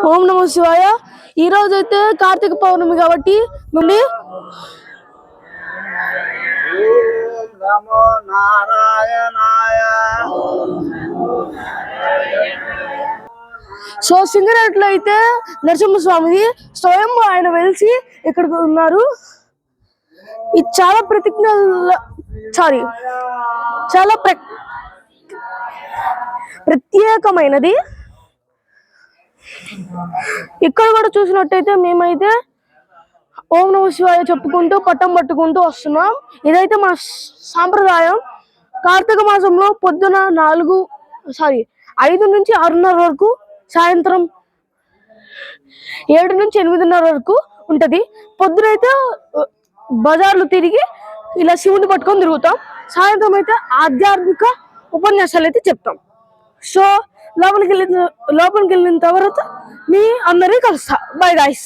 ఓం నమ శివాయ. ఈ రోజు అయితే కార్తీక పౌర్ణమి కాబట్టి నుండి సో సింగరేట్లో అయితే నరసింహస్వామిది స్వయం ఆయన వెలిసి ఇక్కడికి ఉన్నారు. ఇది చాలా చాలా ప్రత్యేకమైనది. ఇక్కడ కూడా చూసినట్టయితే మేమైతే ఓం నమ శివాయ చెప్పుకుంటూ పట్టం పట్టుకుంటూ వస్తున్నాం. ఇదైతే మన సాంప్రదాయం. కార్తీక మాసంలో పొద్దున 5 నుంచి 6:30 వరకు, సాయంత్రం 7 నుంచి 8:30 వరకు ఉంటది. పొద్దునైతే బజార్లు తిరిగి ఇలా శివుని పట్టుకొని తిరుగుతాం. సాయంత్రం అయితే ఆధ్యాత్మిక ఉపన్యాసాలు అయితే చెప్తాం. సో లోపలికి వెళ్ళిన తర్వాత మీ అందరినీ కలుస్తా. Bye guys.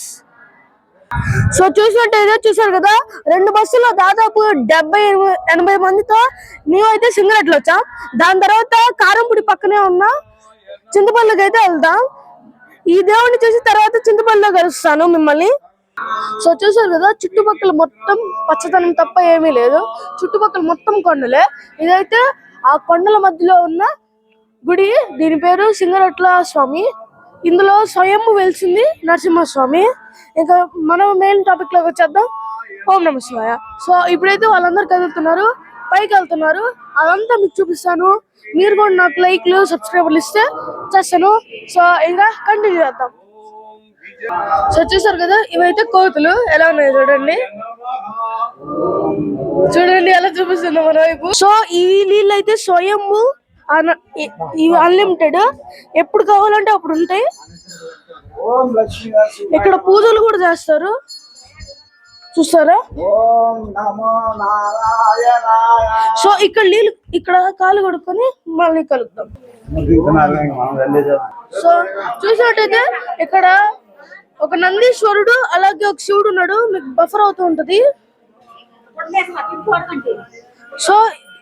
సో చూసారు కదా, 2 బస్సులో దాదాపు 70-80 మందితో మేమైతే సింగరెట్లు వచ్చాం. దాని తర్వాత కారంపూడి పక్కనే ఉన్న చింతపల్లికి అయితే వెళ్తాం. ఈ దేవుడిని చూసి తర్వాత చింతపల్లిలో కలుస్తాను మిమ్మల్ని. సో చూసారు కదా, చుట్టుపక్కల మొత్తం పచ్చదనం తప్ప ఏమీ లేదు. చుట్టుపక్కల మొత్తం కొండలే. ఇదైతే ఆ కొండల మధ్యలో ఉన్న గుడి. దీని పేరు సింగరెట్ల స్వామి. ఇందులో స్వయం వెలిసింది నరసింహస్వామి. ఇంకా మనం మెయిన్ టాపిక్ లోకి వచ్చేద్దాం. ఓం నమ శివాయ. సో ఇప్పుడైతే వాళ్ళందరూ కదులుతున్నారు, పైకి వెళ్తున్నారు. అదంతా మీకు చూపిస్తాను. మీరు కూడా నాకు లైక్లు, సబ్స్క్రైబర్లు ఇస్తే చేస్తాను. సో ఇంకా కంటిన్యూ చేద్దాం. సో చూసారు కదా, ఇవైతే కోతులు ఎలా ఉన్నాయి చూడండి ఎలా చూపిస్తుంది మన వైపు. సో ఈ నీళ్ళు అయితే స్వయంభూ, ఇవి అన్లిమిటెడ్, ఎప్పుడు కావాలంటే అప్పుడు ఉంటాయి. ఇక్కడ పూజలు కూడా చేస్తారు, చూస్తారా. సో ఇక్కడ నీళ్ళు, ఇక్కడ కాలు కడుక్కొని మళ్ళీ కలుగుతాం. సో చూసినట్టయితే ఇక్కడ ఒక నందీశ్వరుడు, అలాగే ఒక శివుడు ఉన్నాడు. మీకు బఫర్ అవుతూ ఉంటది. సో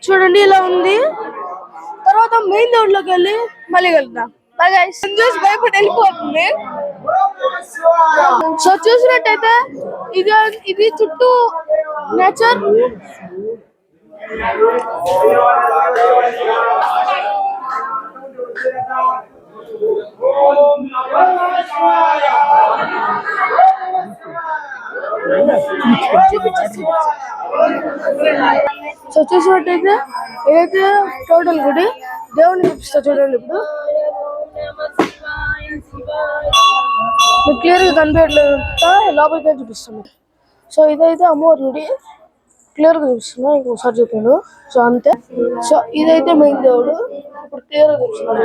చూడండి ఇలా ఉంది. తర్వాత మెయిన్ రోడ్లోకి వెళ్ళి మళ్ళీ వెళ్తాం. చూసి భయపడి వెళ్ళిపోతుంది. సో చూసినట్టయితే ఇది చుట్టూ నేచర్. సో చూసినట్టయితే ఏదైతే టోటల్ గుడి, దేవుని చూపిస్తా చూడండి. ఇప్పుడు మీకు క్లియర్ గా కనిపించట్లేదు, లోపలికి చూపిస్తాను. సో ఇదైతే అమ్మవారి గుడి, క్లియర్ గా చూపిస్తున్నా. ఇంకోసారి చూపాను. సో అంతే. సో ఇదైతే మెయిన్ దేవుడు, ఇప్పుడు క్లియర్ గా చూపిస్తున్నాను.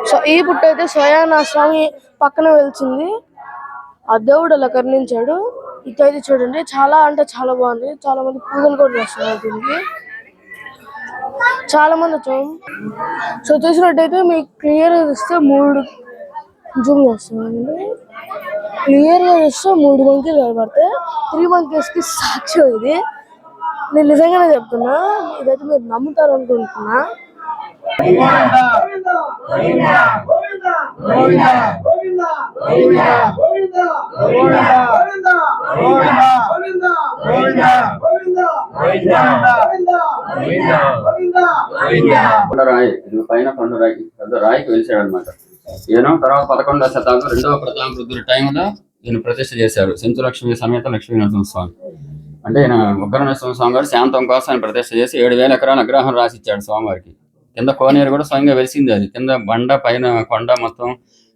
సో ఈ పుట్ట అయితే స్వయాన స్వామి పక్కన వెలిసింది. ఆ దేవుడు అలా కరుణించాడు. ఇదైతే చూడండి, చాలా అంటే చాలా బాగుంది. చాలా మంది పూజలు కూడా చేస్తున్నారు దీనికి, చాలా మంది వచ్చాం. సో చూసినట్టయితే మీకు క్లియర్ గా చూస్తే 3 జూమ్ చేస్తున్నానండి. క్లియర్ గా చూస్తే 3 మంకీలు కనబడతాయి. 3 monkeys కి సాక్ష్యం ఇది. నేను నిజంగానే చెప్తున్నా, ఇదైతే మీరు నమ్ముతారు అనుకుంటున్నా. కొండరాయి, పైన కొండరాయి పెద్ద రాయికి వెలిసాడు అనమాట. ఈయన తర్వాత 11వ శతాబ్దం 2వ ప్రతాపరుద్రుడి టైంలో ఈయన ప్రతిష్ఠ చేశారు. సెంచులక్ష్మి సమేత లక్ష్మీ నరసింహస్వామి. అంటే ఈయన ఉగ్ర నరసింహస్వామి గారు శాంతం కోసం ఆయన ప్రతిష్ఠ చేసి 7,000 ఎకరాల అగ్రహం రాసిచ్చాడు స్వామివారికి. కింద కోనేరు కూడా స్వయంగా వెలిసింది. అది కింద బండ, పైన కొండ, మొత్తం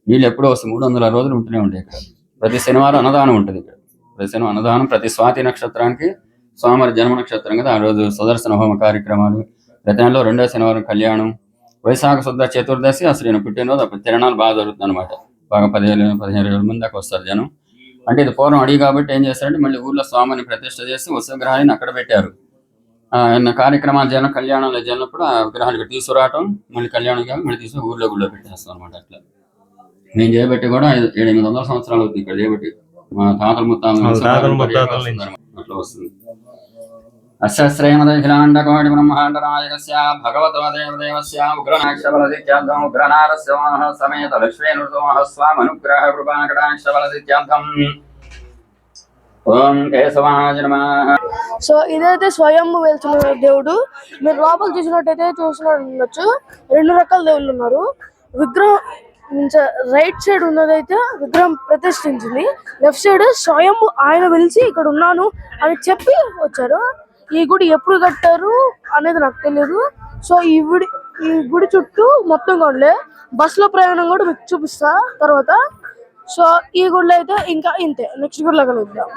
నీళ్ళు ఎప్పుడూ వస్తాయి. 300 రోజులు ఉంటూనే ఉంటాయి ఇక్కడ. ప్రతి శనివారం అన్నదానం ఉంటుంది ఇక్కడ. ప్రతి శనివారం అన్నదానం. ప్రతి స్వాతి నక్షత్రానికి, స్వామివారి జన్మ నక్షత్రం కదా, ఆ రోజు సుదర్శన హోమ కార్యక్రమాలు. ప్రతి నెలలో 2వ శనివారం కళ్యాణం. వైశాఖ శుద్ధ చతుర్దశి అసలు ఈయన పుట్టినరోజు. అప్పుడు తిరణాలు బాగా జరుగుతుంది అనమాట. బాగా 15,000 మంది దాకా వస్తారు జనం. అంటే ఇది పూర్వం అడిగి కాబట్టి ఏం చేస్తారంటే మళ్ళీ ఊర్లో స్వామిని ప్రతిష్ఠ చేసి ఉత్సవగ్రహాన్ని అక్కడ పెట్టారు. కార్యక్రమాలు జనం, కళ్యాణాలు జరిగినప్పుడు ఆ విగ్రహానికి తీసుకురావటం, మళ్ళీ కళ్యాణం కాదు మళ్ళీ తీసుకుని గుళ్ళో పెట్టేస్తాం అనమాట. అట్లా నేను చేయబట్టి కూడా 700-800 సంవత్సరాలు అవుతుంది ఇక్కడ చేయబట్టి. మా తాతల ముత్తాతలు అట్లా వస్తుంది. अस्य श्रेमदखिलाण्डकोटि ब्रह्माण्डनायकस्य भगवतो देवदेवस्य उग्रनाक्षबलदित्याब्धम् उग्रनारस्य वाहः समेत लक्ष्मीनुर्दोमः स्वामनुग्रह कृपाकटाक्षबलदित्याब्धम् ఓం కేశవాయ నమః. సో ఇదైతే స్వయం వెళ్తున్న దేవుడు. మీరు లోపల చూసినట్టయితే ఉండొచ్చు, 2 రకాల దేవుళ్ళు ఉన్నారు. విగ్రహం రైట్ సైడ్ ఉన్నదైతే విగ్రహం ప్రతిష్ఠించింది, లెఫ్ట్ సైడ్ స్వయం ఆయన పిలిచి ఇక్కడ ఉన్నాను అని చెప్పి వచ్చారు. ఈ గుడి ఎప్పుడు కట్టారు అనేది నాకు తెలియదు. సో ఈ గుడి చుట్టూ మొత్తం కొండలే. బస్సులో ప్రయాణం కూడా మీకు చూపిస్తా తర్వాత. సో ఈ గుడిలో అయితే ఇంకా ఇంతే. నెక్స్ట్ గుడిలో కలుద్దాం.